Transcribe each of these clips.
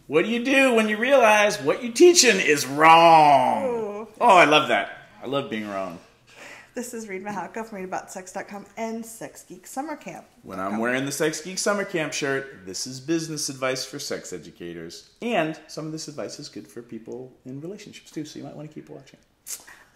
What do you do when you realize what you're teaching is wrong? Ooh. Oh, I love that. I love being wrong. This is Reid from ReidAboutSex.com and Sex Geek Summer Camp. When I'm wearing the Sex Geek Summer Camp shirt, this is business advice for sex educators. And some of this advice is good for people in relationships too, so you might want to keep watching.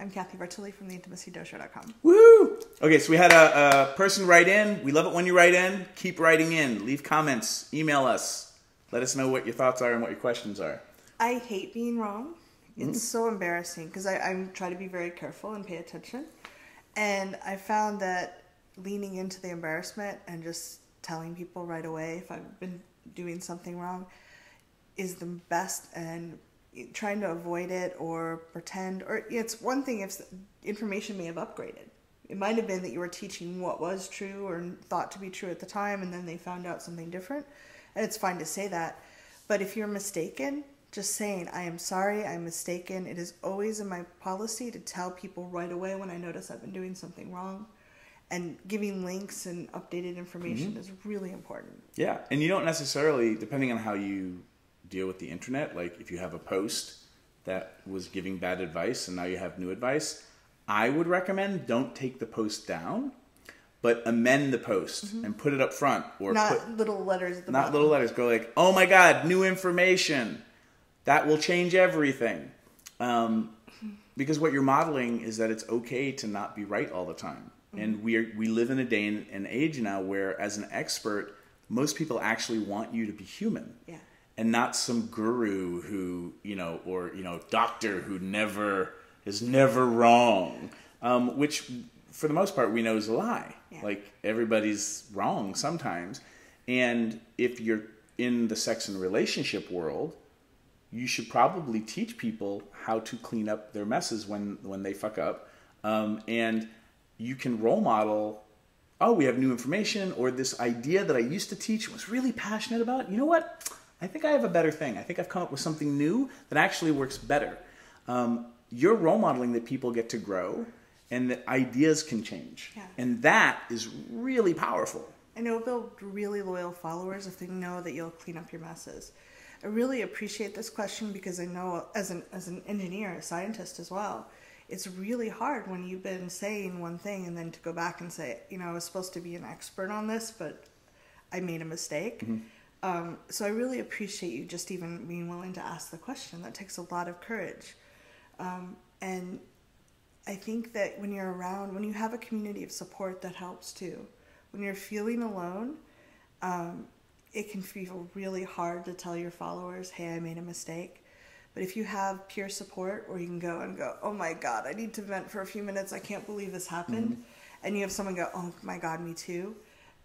I'm Cathy from theintimacydojo.com. Woo! Okay, so we had a person write in. We love it when you write in. Keep writing in. Leave comments. Email us. Let us know what your thoughts are and what your questions are. I hate being wrong. It's so embarrassing because I try to be very careful and pay attention. And I found that leaning into the embarrassment and just telling people right away if I've been doing something wrong is the best, and trying to avoid it or pretend, or it's one thing if information may have upgraded. It might have been that you were teaching what was true or thought to be true at the time, and then they found out something different. And it's fine to say that. But if you're mistaken, just saying, I am sorry, I'm mistaken. It is always in my policy to tell people right away when I notice I've been doing something wrong. And giving links and updated information is really important. Yeah, and you don't necessarily, depending on how you deal with the internet, like if you have a post that was giving bad advice and now you have new advice, I would recommend don't take the post down, but amend the post and put it up front. Or not little letters at the bottom. Not little letters. Go like, oh my God, new information. That will change everything. Because what you're modeling is that it's okay to not be right all the time. And we live in a day and age now where, as an expert, most people actually want you to be human. Yeah. And not some guru who, or doctor who is never wrong. Which, for the most part, we know is a lie. Yeah. Like, everybody's wrong sometimes. And if you're in the sex and relationship world, you should probably teach people how to clean up their messes when they fuck up. And you can role model, oh, we have new information, or this idea that I used to teach and was really passionate about. You know what? I think I have a better thing. I think I've come up with something new that actually works better. You're role modeling that people get to grow and that ideas can change. Yeah. And that is really powerful. And it'll build really loyal followers if they know that you'll clean up your messes. I really appreciate this question because I know as an engineer, a scientist as well, it's really hard when you've been saying one thing and then to go back and say, I was supposed to be an expert on this, but I made a mistake. So I really appreciate you just even being willing to ask the question. That takes a lot of courage. And I think that when you have a community of support, that helps too. When you're feeling alone, it can feel really hard to tell your followers, hey, I made a mistake. But if you have peer support where you can go, oh my God, I need to vent for a few minutes. I can't believe this happened. And you have someone go, oh my God, me too.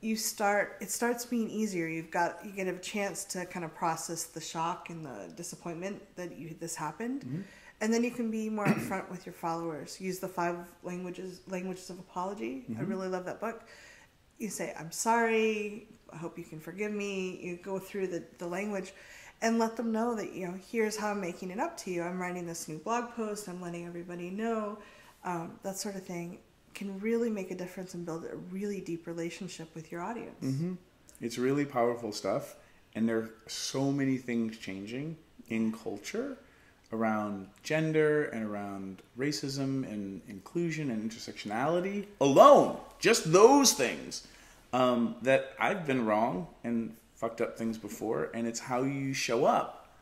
It starts being easier. You get a chance to kind of process the shock and the disappointment that this happened. And then you can be more upfront with your followers. Use the 5 languages of apology. I really love that book. You say, I'm sorry. I hope you can forgive me. You go through the language and let them know that, here's how I'm making it up to you. I'm writing this new blog post. I'm letting everybody know. That sort of thing can really make a difference and build a really deep relationship with your audience. It's really powerful stuff. And there are so many things changing in culture around gender and around racism and inclusion and intersectionality alone. Just those things. That I've been wrong and fucked up things before, and it's how you show up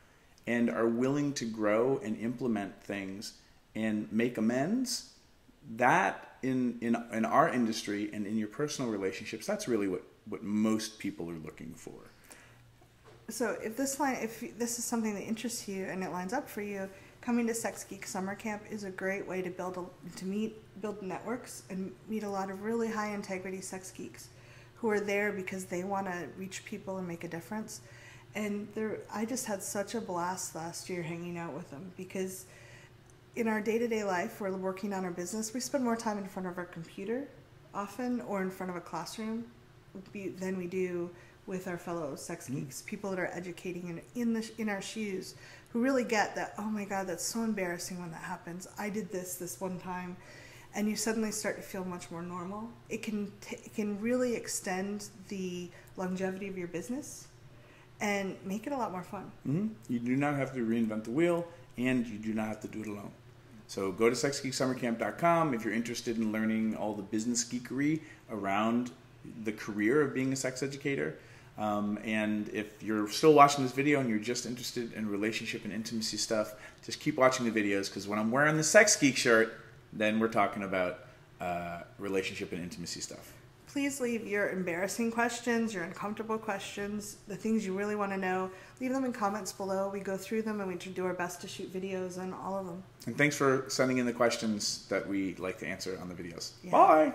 and are willing to grow and implement things and make amends. That in our industry and in your personal relationships, that's really what most people are looking for. So if this is something that interests you and it lines up for you, coming to Sex Geek Summer Camp is a great way to build networks and meet a lot of really high integrity sex geeks who are there because they want to reach people and make a difference. And I just had such a blast last year hanging out with them because in our day-to-day life, we're working on our business. We spend more time in front of our computer often or in front of a classroom than we do with our fellow sex geeks, people that are educating in our shoes, who really get that, oh my God, that's so embarrassing when that happens. I did this one time. And you suddenly start to feel much more normal. It can really extend the longevity of your business and make it a lot more fun. Mm-hmm. You do not have to reinvent the wheel, and you do not have to do it alone. So go to sexgeeksummercamp.com if you're interested in learning all the business geekery around the career of being a sex educator. And if you're still watching this video and you're just interested in relationship and intimacy stuff, just keep watching the videos, because when I'm wearing the Sex Geek shirt, then we're talking about relationship and intimacy stuff. Please leave your embarrassing questions, your uncomfortable questions, the things you really want to know. Leave them in comments below. We go through them and we do our best to shoot videos on all of them. And thanks for sending in the questions that we like to answer on the videos. Yeah. Bye!